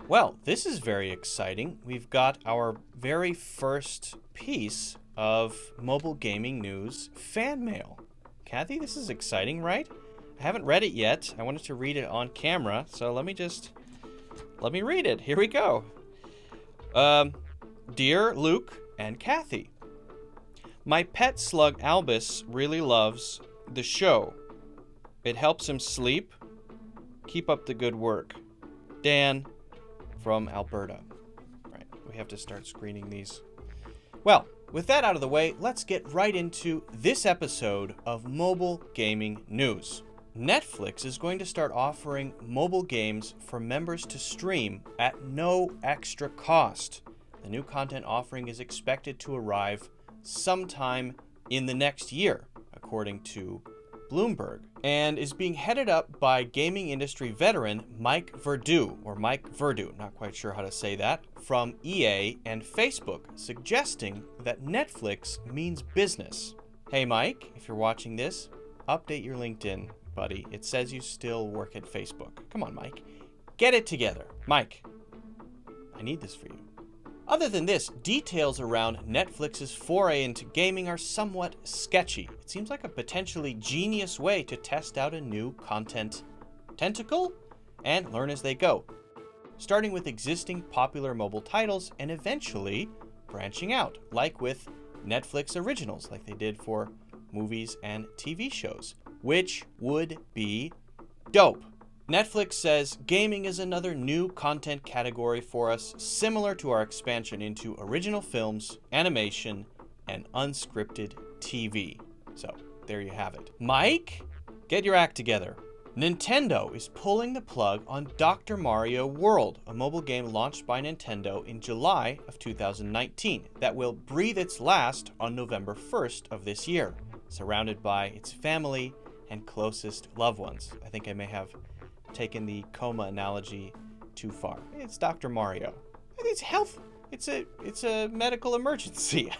Well, this is very exciting. We've got our very first piece of mobile gaming news fan mail. Kathy, this is exciting, right? I haven't read it yet. I wanted to read it on camera, so let me read it. Here we go. Dear Luke and Kathy, my pet slug Albus really loves the show. It helps him sleep. Keep up the good work. Dan from Alberta. Right, we have to start screening these. Well, with that out of the way, let's get right into this episode of Mobile Gaming News. Netflix is going to start offering mobile games for members to stream at no extra cost. The new content offering is expected to arrive sometime in the next year, according to Bloomberg, and is being headed up by gaming industry veteran Mike Verdu, not quite sure how to say that, from EA and Facebook, suggesting that Netflix means business. Hey Mike, if you're watching this, update your LinkedIn, buddy. It says you still work at Facebook. Come on, Mike. Get it together. Mike, I need this for you. Other than this, details around Netflix's foray into gaming are somewhat sketchy. It seems like a potentially genius way to test out a new content tentacle and learn as they go, starting with existing popular mobile titles and eventually branching out, like with Netflix originals, like they did for movies and TV shows, which would be dope. Netflix says gaming is another new content category for us, similar to our expansion into original films, animation, and unscripted TV. So, there you have it. Mike, get your act together. Nintendo is pulling the plug on Dr. Mario World, a mobile game launched by Nintendo in July of 2019 that will breathe its last on November 1st of this year, surrounded by its family and closest loved ones. I think I may have taken the coma analogy too far. It's Dr. Mario. It's health. It's a medical emergency.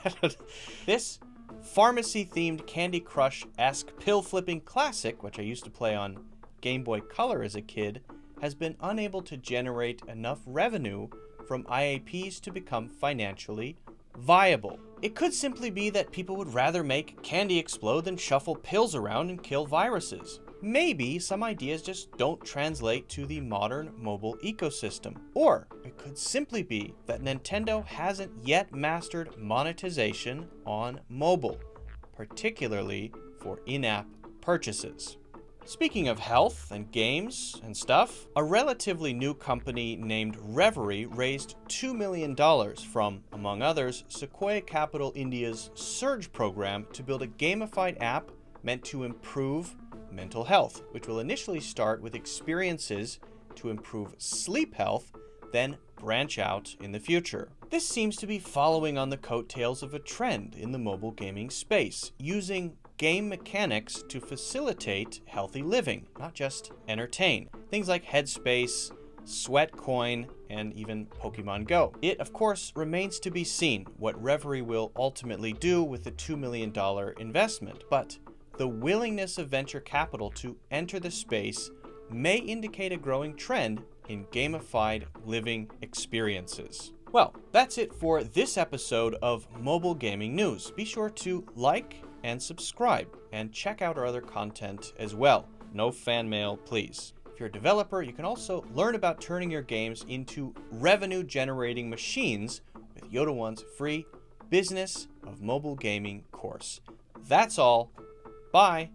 This pharmacy-themed Candy Crush-esque pill-flipping classic, which I used to play on Game Boy Color as a kid, has been unable to generate enough revenue from IAPs to become financially viable. It could simply be that people would rather make candy explode than shuffle pills around and kill viruses. Maybe some ideas just don't translate to the modern mobile ecosystem. Or it could simply be that Nintendo hasn't yet mastered monetization on mobile, particularly for in-app purchases. Speaking of health and games and stuff, a relatively new company named Revery raised $2 million from, among others, Sequoia Capital India's Surge program to build a gamified app meant to improve mental health, which will initially start with experiences to improve sleep health, then branch out in the future. This seems to be following on the coattails of a trend in the mobile gaming space, using game mechanics to facilitate healthy living, not just entertain. Things like Headspace, Sweatcoin, and even Pokemon Go. It, of course, remains to be seen what Revery will ultimately do with the $2 million investment, but the willingness of venture capital to enter the space may indicate a growing trend in gamified living experiences. Well, that's it for this episode of Mobile Gaming News. Be sure to like and subscribe, and check out our other content as well. No fan mail, please. If you're a developer, you can also learn about turning your games into revenue-generating machines with Yodo1's free Business of Mobile Gaming course. That's all. Bye.